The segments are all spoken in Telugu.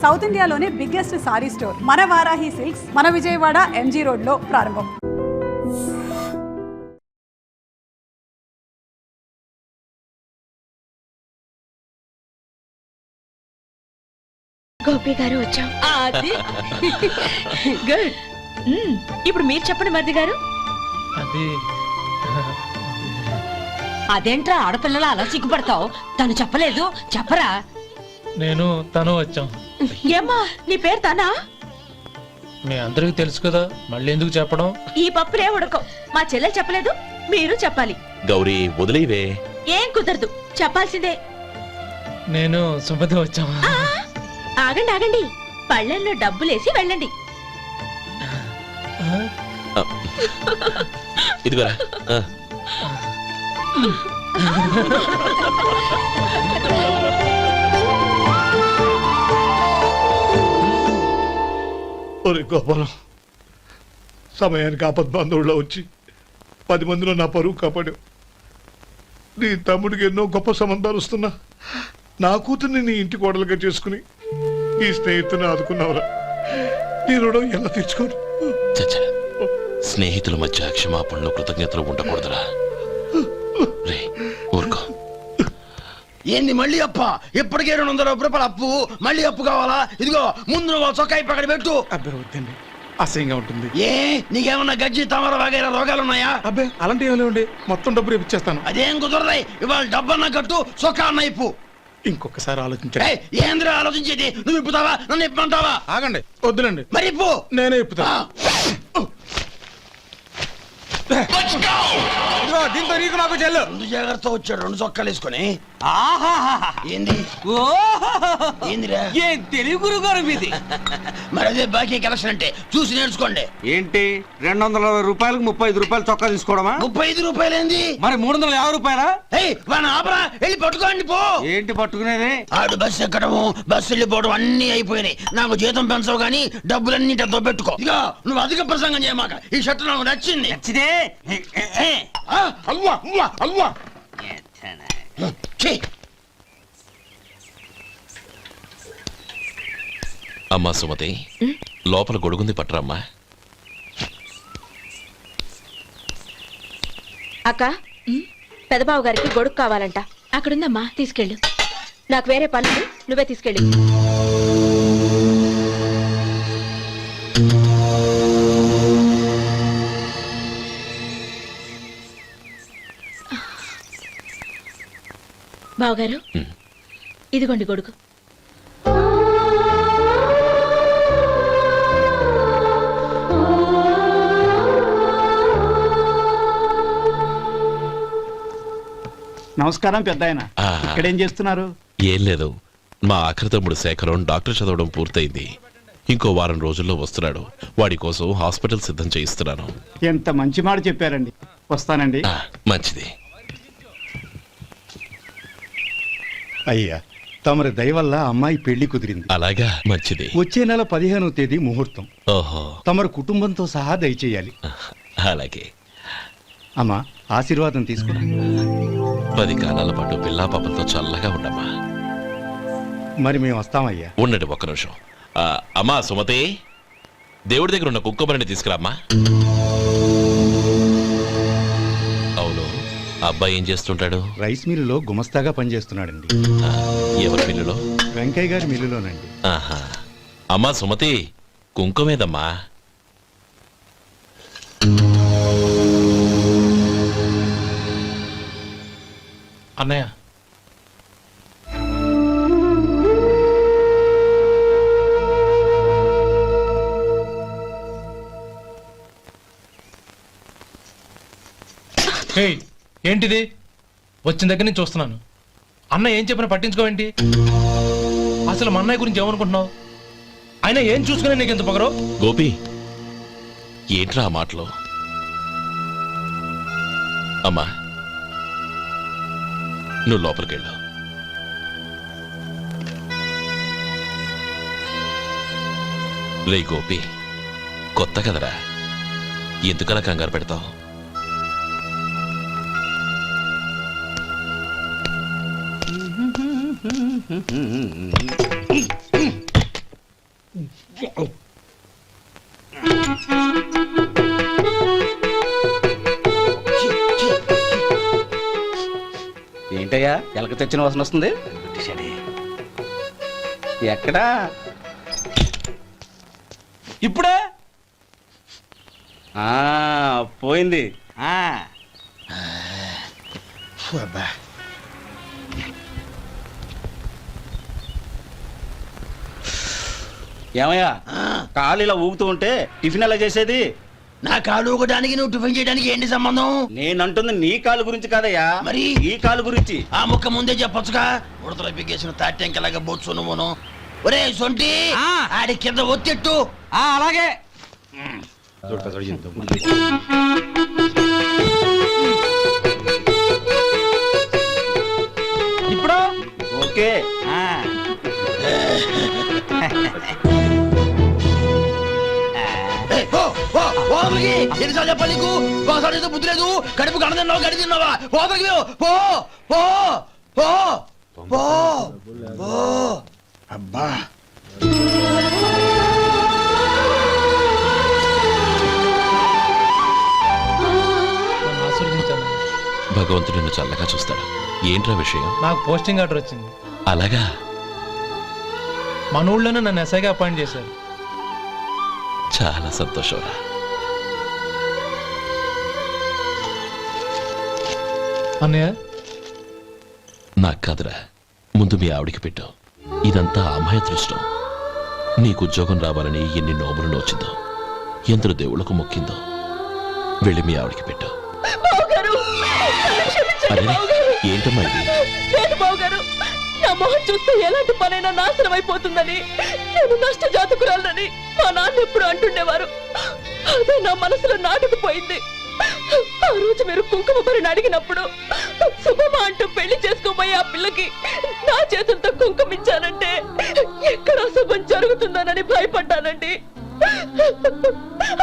సౌత్ ఇండియాలోనే బిగ్గెస్ట్ సారీ స్టోర్ మన వారాహి సిల్క్స్ మన విజయవాడ ఎంజీ రోడ్ లో ప్రారంభం. గోపి గారు వచ్చాం. గుడ్. ఇప్పుడు మీరు చెప్పండి మరిది గారు. అదేంట్రా ఆడపిల్లల అలా సిగ్గుపడతావు? తను చెప్పలేదు, చెప్పరా? నేను తను వచ్చాం. ఏమ్మా నీ పేరు తనా? మీ అందరికి తెలుసు కదా, మళ్ళీ ఎందుకు చెప్పడం? ఈ పప్పులే ఉడకం. మా చెల్లెలు చెప్పలేదు, మీరు చెప్పాలి. గౌరీ వదిలేవే. ఏం కుదరదు, చెప్పాల్సిందే. నేను సుమతి వచ్చాం. ఆగండి ఆగండి, పళ్ళెల్లో డబ్బులేసి వెళ్ళండి. ఇదిగోరా. ఒరే గోపాలం, సమయానికి ఆపద్బంధువుల్లో వచ్చి 10 మందిలో నా పరువు కాపాడావు. నీ తమ్ముడికి ఎన్నో గొప్ప సంబంధాలు వస్తున్నా నా కూతుర్ని నీ ఇంటి కోడలుగా చేసుకుని ఈ స్నేహితుని ఆదుకున్నావురా. నీ రుణం ఎలా తీర్చుకోరు? స్నేహితుల మధ్య క్షమాపణలు కృతజ్ఞతలు ఉండకూడదురా. రే ఊరుకో. ఏంది మళ్ళీ అప్ప? ఇప్పటికే 200 రూపాయలు అప్పు, మళ్ళీ అప్పు కావాలా? ఇదిగో ముందు నువ్వు చొక్కాయి పక్కన పెట్టు. అబ్బే వద్దండి, అసహ్యంగా ఉంటుంది. ఏ నీకేమన్నా గజ్జి తమర వగైరా రోగాలు ఉన్నాయా? అబ్బే అలాంటి ఏమైనా ఉండి మొత్తం డబ్బు రేపు ఇచ్చేస్తాను. అదేం కుదరదాయి. ఇవాళ డబ్బన్నా కట్టు, చొక్కా అన్న ఇప్పు. ఇంకొకసారి ఆలోచించండి. ఏంద్ర ఆలోచించేది? నువ్వు ఇప్పుతావా, నన్ను ఇప్పమంటావా? ఆగండి, వద్దులండి, మరి ఇప్పు. నేనే ఇప్పుతా. దీంతో నీకు నాకు చెల్లు. ముందు జాగ్రత్త వచ్చాడు 2 చొక్కాలు వేసుకొని. ఏంది ఏందిరా? ఏ తెలుగు గురుగారు మీది? మరి అదే బాకీ కలెక్షన్ అంటే చూసి నేర్చుకోండి. ఏంటి 220 రూపాయలకు 35 రూపాయలు చొక్కా తీసుకోవడమా? 35 రూపాయలు ఏంది? మరి 350 రూపాయలా? వాడిని ఆపరా, వెళ్ళి పట్టుకోండి పో. ఏంటి పట్టుకునేది? ఆడు బస్సు ఎక్కడము, బస్సు వెళ్ళిపోవడం అన్ని అయిపోయినాయి. నాకు జీతం పెంచవు గానీ డబ్బులన్నీ దొబ్బెట్టుకో. ఇక నువ్వు అధిక ప్రసంగం చేయమాక. ఈ షర్ట్ నాకు నచ్చింది. నచ్చితే అల్వా అల్వా అల్వా. అమ్మా సుమతి, లోపల గొడుగుంది పట్టరమ్మా. అక్క, పెదబాబు గారికి గొడుగు కావాలంట. అక్కడుందమ్మా, తీసుకెళ్ళు. నాకు వేరే పనులు, నువ్వే తీసుకెళ్ళు. బావగారు, ఇదిగోండి గొడుగు. నమస్కారం పెద్దాయన. ఇక్కడేం చేస్తున్నారు? ఏం లేదు, మా ఆఖరి తమ్ముడు శేఖరం డాక్టర్ చదవడం పూర్తయింది. ఇంకో వారం రోజుల్లో వస్తున్నాడు. వాడి కోసం హాస్పిటల్ సిద్ధం చేయిస్తున్నాను. ఎంత మంచి మాట చెప్పారండి. వస్తానండి. మంచిది. అయ్యా, తమరి దయ వల్ల అమ్మాయి పెళ్లి కుదిరింది. అలాగా, మంచిది. వచ్చే నెల 15వ తేదీ ముహూర్తం. ఓహో. తమరు కుటుంబంతో సహా దయచేయాలి. అలాగే. అమ్మా, ఆశీర్వాదం తీసుకురా. 10 కాలాల పాటు పిల్లా పాపలతో చల్లగా ఉండమ్మా. మరి మేము వస్తామయ్యా. ఉండండి ఒక్క నిమిషం. అమ్మా సుమతి, దేవుడి దగ్గర ఉన్న కుక్కమరిని తీసుకురామ్మా. అవును, అబ్బాయి ఏం చేస్తుంటాడు? రైస్ మిల్లులో గుమస్తాగా పనిచేస్తున్నాడండి. ఎవరి మిల్లులో? వెంకయ్య గారి మిల్లులోనండి. ఆహా. అమ్మా సుమతి, కుంకుమేదమ్మా? అన్నయ్య, ఏంటిది? వచ్చిన దగ్గర నుంచి చూస్తున్నాను. అన్న ఏం చెప్పినా పట్టించుకోవేంటి? అసలు మా అన్నయ్య గురించి ఏమనుకుంటున్నావు? ఆయన ఏం చూసుకునే నీకు ఎంత పొగరు? గోపి, ఏంట్రా ఆ మాటలు? అమ్మా, నువ్వు లోపలికెళ్ళు. రే గోపి, కొత్త కదరా, ఎందుకలా కంగారు పెడతావు? ఏంటయ్యా ఎలక తెచ్చిన వాసన వస్తుంది ఎక్కడా ఇప్పుడే పోయింది. ఏమయ్యా కాలు ఇలా ఊగుతూ ఉంటే టిఫిన్ ఎలా చేసేది? నా కాలు ఊగడానికి నువ్వు టిఫిన్ చేయడానికి ఏంటి సంబంధం? నేనంటుంది నీ కాలు గురించి కాదయ్యా, మరి ఈ కాలు గురించి. ఆ ముక్క ముందే చెప్పొచ్చుగా. ఉడతలో పిగ్గేసిన తాటెంకలాగా బొచ్చు నువ్వును. ఒరే సొంటి, ఆడి కింద ఒత్తిట్టు. అలాగే. ఇప్పుడు ఓకే. ఎన్నిసార్లు చెప్పాలి నీకు? ఒకసారి బుద్ధి లేదు. కడుపు గడ తిన్నావు, గడి తిన్నావా? పోతకి పో పో పో పో పో. అబ్బా నన్ను ఆశీర్వదించాను. భగవంతుడు నిన్ను చల్లగా చూస్తాడు. ఏంట్రా విషయం? నాకు పోస్టింగ్ ఆర్డర్ వచ్చింది. అలాగా? మన ఊళ్ళోనే నన్ను ఎస్ఐగా అపాయింట్ చేశారు. చాలా సంతోషంరా. అన్నయ్య, నాకు కాదురా, ముందు మీ ఆవిడికి పెట్టు. ఇదంతా అమ్మాయి దృష్టం. నీకు ఉద్యోగం రావాలని ఎన్ని నోములు నోచిందో, ఎందరు దేవుళ్లకు మొక్కిందో. వెళ్ళి మీ ఆవిడికి పెట్టు. బావగారు, నన్ను క్షమించండి అరే బావగారు. ఏంటమ్మా ఇది? లేదు బావగారు, నా మొహం చూస్తే ఎలాంటి పనైనా నాశనం అయిపోతుందని, నేను నష్ట జాతకురాలని మా నాన్న ఎప్పుడు అంటుండేవారు. అదే నా మనసులో నాటుకుపోయింది. ఆ రోజు మీరు కుంకుమ భరిని అడిగినప్పుడు శుభమా అంటూ పెళ్లి చేసుకోబోయే ఆ పిల్లకి నా చేతులతో కుంకుమ ఇచ్చానంటే ఎక్కడ అశుభం జరుగుతుందోనని భయపడ్డానండి.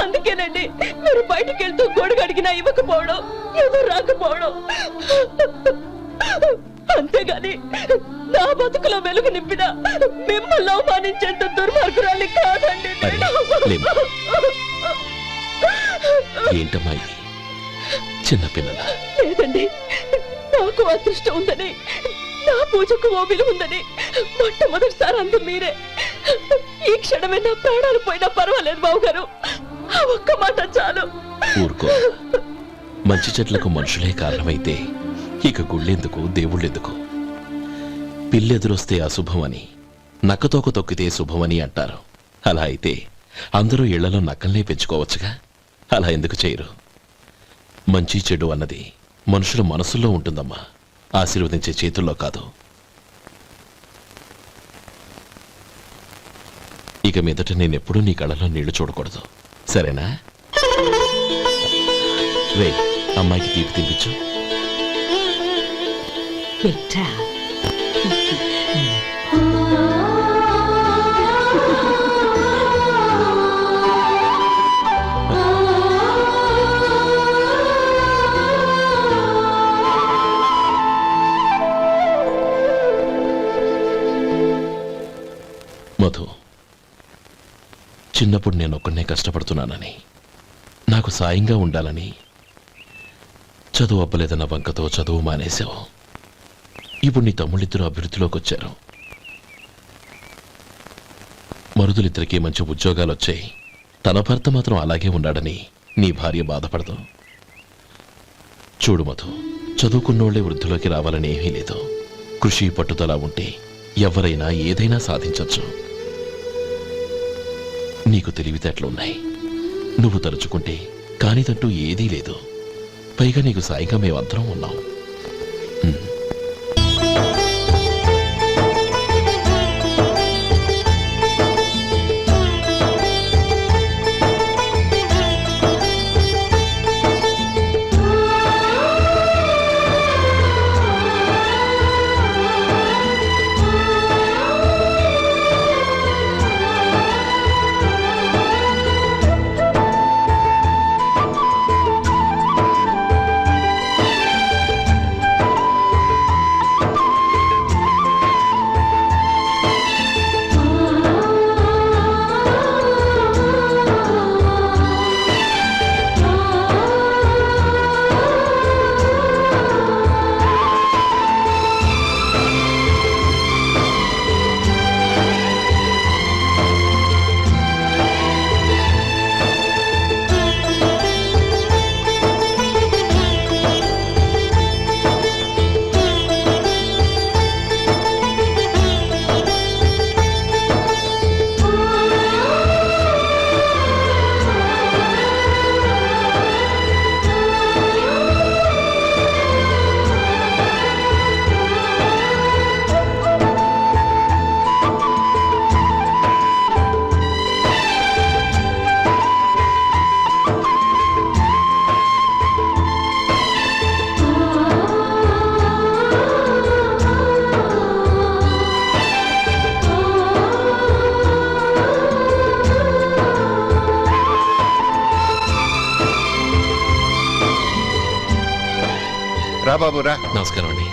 అందుకేనండి మీరు బయటికి వెళ్తూ గొడుగు అడిగినా ఇవ్వకపోవడం, ఎవరు రాకపోవడం. అంతేగాని నా బతుకులో వెలుగు నింపిన మిమ్మల్ని అవమానించేంత దుర్మార్గురాలి కాదండి నేను. లేమ్మా. ఏంటమ్మా ఇది? చిన్నపిల్లల. లేదండి, నాకు అదృష్టం ఉందని, నా పూజకు ఓ విలువ ఉందని మొట్టమొదటిసారి అందు మీరే. ఈ క్షణమే నా ప్రాణాలు పోయినా పర్వాలేదు బావగారు, ఆ ఒక్క మాట చాలు. ఊరుకో. మంచి చెట్లకు మనుషులే కారణమైతే ఇక గుళ్ళెందుకు, దేవుళ్ళెందుకు? పిల్లెదురొస్తే అశుభమని, నక్కతోక తొక్కితే శుభమని అంటారు. అలా అయితే అందరూ ఇళ్లలో నక్కల్నే పెంచుకోవచ్చుగా. అలా ఎందుకు చేయరు? మంచి చెడు అన్నది మనుషుల మనసుల్లో ఉంటుందమ్మా, ఆశీర్వదించే చేతుల్లో కాదు. ఇక మీదట నేనెప్పుడూ నీ కళ్ళలో నీళ్లు చూడకూడదు, సరేనా? రే, అమ్మాయికి తీపి తినిపించు. మధు, చిన్నప్పుడు నేను ఒక్కనే కష్టపడుతున్నానని, నాకు సాయంగా ఉండాలని చదువు అవ్వలేదన్న వంకతో చదువు మానేశావు. ఇప్పుడు నీ తమ్ముళ్ళిద్దరూ అభివృద్ధిలోకి వచ్చారు. మరుదులిద్దరికీ మంచి ఉద్యోగాలు వచ్చాయి. తన భర్త మాత్రం అలాగే ఉన్నాడని నీ భార్య బాధపడదు. చూడు మధు, చదువుకున్నోళ్లే వృద్ధిలోకి రావాలని ఏమీ లేదు. కృషి పట్టుదల ఉంటే ఎవరైనా ఏదైనా సాధించవచ్చు. నీకు తెలివితేటలున్నాయి. నువ్వు తలుచుకుంటే కానిదంటూ ఏదీ లేదు. పైగా నీకు సాయంగా మేమందరం ఉన్నాం. రా బాబు రా. నమస్కారం అండి.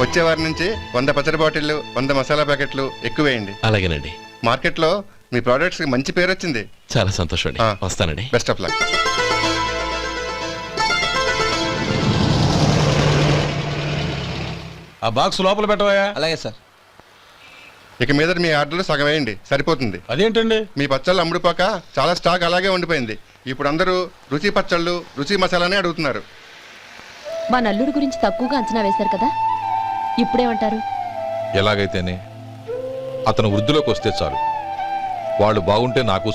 వచ్చే వారి నుంచి 100 పచ్చడి బాటిళ్ళు 100 మసాలా ప్యాకెట్లు ఎక్కువేయండి. అలాగేనండి. మార్కెట్లో మీ ప్రోడక్ట్స్ కి మంచి పేరు వచ్చింది. చాలా సంతోషం అండి. వస్తానండి. Best of luck. ఆ బాక్స్ లోపల పెట్టవా? అలాగే సార్. ఇక మీద మీ ఆర్డర్లు సగం వేయండి, సరిపోతుంది. అదేంటండి? మీ పచ్చళ్ళు అమ్ముడుపోక చాలా స్టాక్ అలాగే ఉండిపోయింది. ఇప్పుడు అందరూ రుచి పచ్చళ్ళు రుచి మసాలానే అడుగుతున్నారు. మా నల్లుడి గురించి తక్కువగా అంచనా వేశారు కదా, ఇప్పుడేమంటారు? ఎలాగైతేనే అతను వృద్ధిలోకి వస్తే చాలు. వాళ్ళు బాగుంటే నాకు